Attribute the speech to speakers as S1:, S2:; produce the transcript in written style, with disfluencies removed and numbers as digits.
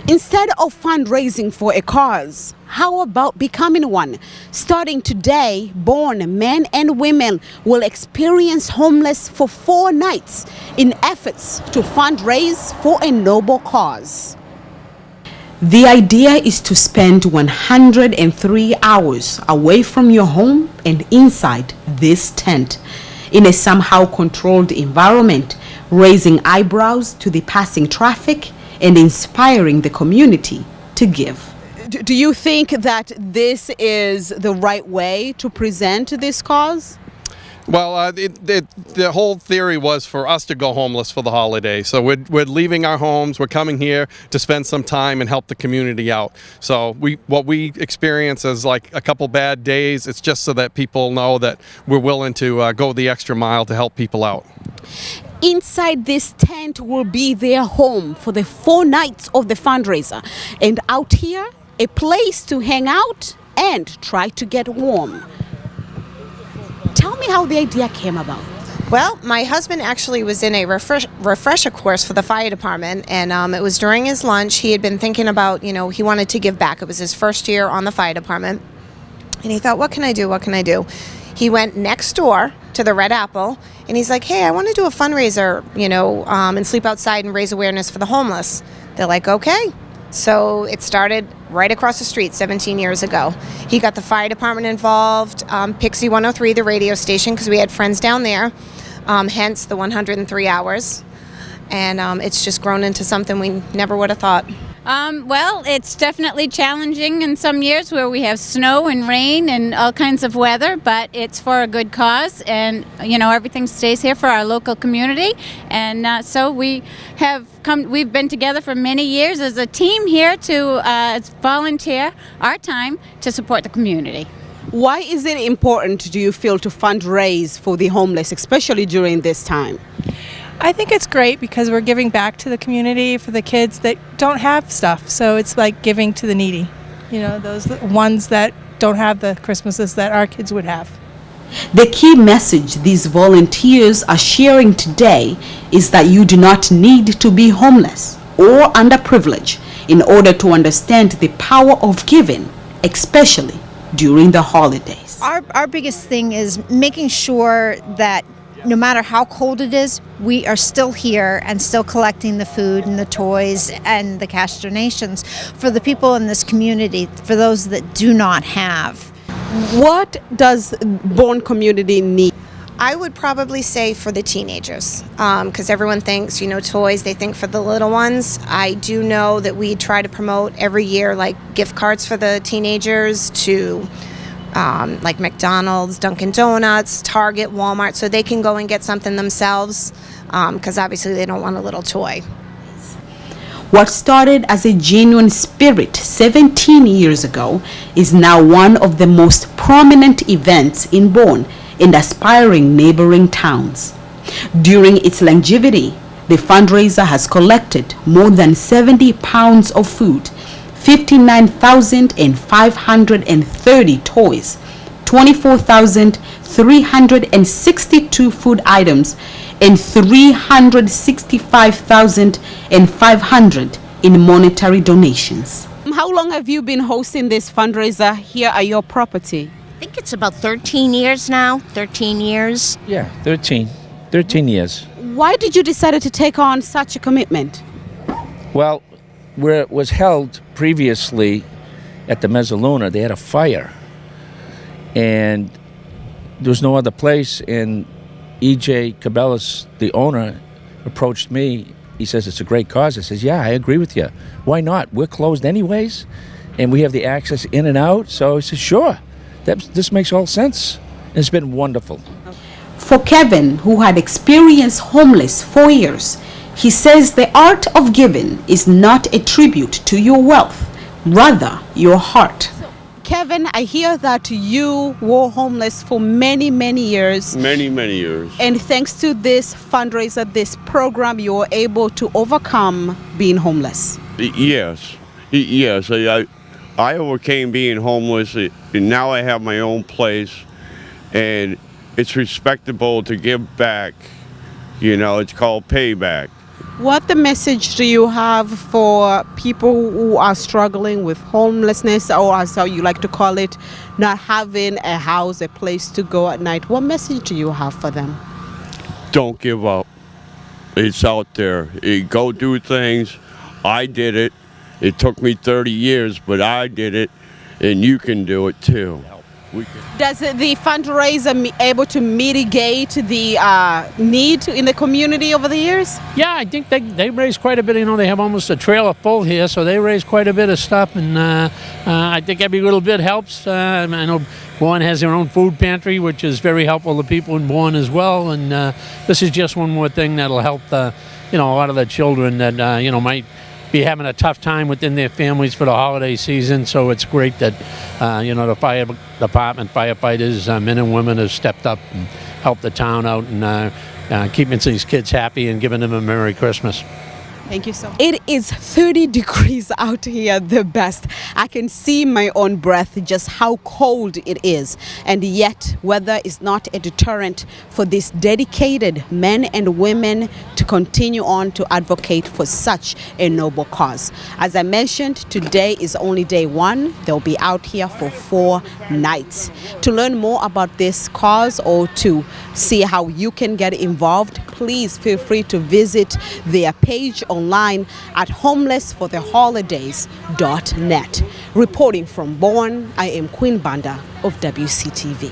S1: Instead of fundraising for a cause, how about becoming one? Starting today, Bourne men and women will experience homeless for 4 nights in efforts to fundraise for a noble cause. The idea is to spend 103 hours away from your home and inside this tent in a somehow controlled environment, raising eyebrows to the passing traffic and inspiring the community to give. Do you think that this is the right way to present this cause?
S2: Well, the whole theory was for us to go homeless for the holiday. So we're leaving our homes, we're coming here to spend some time and help the community out. So what we experience is like a couple bad days. It's just so that people know that we're willing to go the extra mile to help people out.
S1: Inside this tent will be their home for the 4 nights of the fundraiser. And out here, a place to hang out and try to get warm. Tell me how the idea came about.
S3: Well, my husband actually was in a refresher course for the fire department, and it was during his lunch. He had been thinking about, he wanted to give back. It was his first year on the fire department, and he thought, what can I do? What can I do? He went next door to the Red Apple, and he's like, hey, I want to do a fundraiser, and sleep outside and raise awareness for the homeless. They're like, okay. So it started right across the street 17 years ago. He got the fire department involved, Pixie 103, the radio station, because we had friends down there, hence the 103 hours. And it's just grown into something we never would have thought.
S4: Well, it's definitely challenging in some years where we have snow and rain and all kinds of weather, but it's for a good cause, and everything stays here for our local community. And so we've been together for many years as a team here to volunteer our time to support the community.
S1: Why is it important, do you feel, to fundraise for the homeless, especially during this time?
S5: I think it's great because we're giving back to the community for the kids that don't have stuff. So it's like giving to the needy, those ones that don't have the Christmases that our kids would have.
S1: The key message these volunteers are sharing today is that you do not need to be homeless or underprivileged in order to understand the power of giving, especially during the holidays.
S6: Our biggest thing is making sure that no matter how cold it is, we are still here and still collecting the food and the toys and the cash donations for the people in this community, for those that do not have.
S1: What does Bourne community need?
S3: I would probably say for the teenagers, because everyone thinks, toys, they think for the little ones. I do know that we try to promote every year, like gift cards for the teenagers to like McDonald's, Dunkin' Donuts, Target, Walmart, so they can go and get something themselves, because obviously they don't want a little toy.
S1: What started as a genuine spirit 17 years ago is now one of the most prominent events in Bourne and aspiring neighboring towns. During its longevity, the fundraiser has collected more than 70 pounds of food, 59,530 toys, 24,362 food items, and 365,500 in monetary donations. How long have you been hosting this fundraiser here at your property?
S7: I think it's about 13 years now, 13 years.
S8: Yeah, 13 years.
S1: Why did you decide to take on such a commitment?
S8: Well, where it was held previously at the Mezzaluna, they had a fire. And there was no other place. And E.J. Cabellas, the owner, approached me. He says, it's a great cause. I says, yeah, I agree with you. Why not? We're closed anyways. And we have the access in and out. So he says, sure. This makes all sense. And it's been wonderful.
S1: For Kevin, who had experienced homeless for years, he says the art of giving is not a tribute to your wealth, rather your heart. Kevin, I hear that you were homeless for many, many years.
S9: Many years.
S1: And thanks to this fundraiser, this program, you were able to overcome being homeless.
S9: Yes. I overcame being homeless, and now I have my own place, and it's respectable to give back. It's called payback.
S1: What the message do you have for people who are struggling with homelessness, or as how you like to call it, not having a house, a place to go at night? What message do you have for them?
S9: Don't give up. It's out there. Go do things. I did it. It took me 30 years, but I did it, and you can do it too.
S1: Does the fundraiser able to mitigate the need in the community over the years?
S10: Yeah, I think they raise quite a bit. You know, they have almost a trailer full here, so they raise quite a bit of stuff, and I think every little bit helps. I know Bourne has their own food pantry, which is very helpful to people in Bourne as well, and this is just one more thing that'll help a lot of the children that might be having a tough time within their families for the holiday season. So it's great that the fire department, firefighters, men and women have stepped up and helped the town out and keeping these kids happy and giving them a Merry Christmas.
S1: Thank you so much. It is 30 degrees out here, the best. I can see my own breath just how cold it is. And yet, weather is not a deterrent for these dedicated men and women to continue on to advocate for such a noble cause. As I mentioned, today is only day one. They'll be out here for 4 nights. To learn more about this cause or to see how you can get involved, please feel free to visit their page online at homelessfortheholidays.net. Reporting from Bourne, I am Queen Banda of WCTV.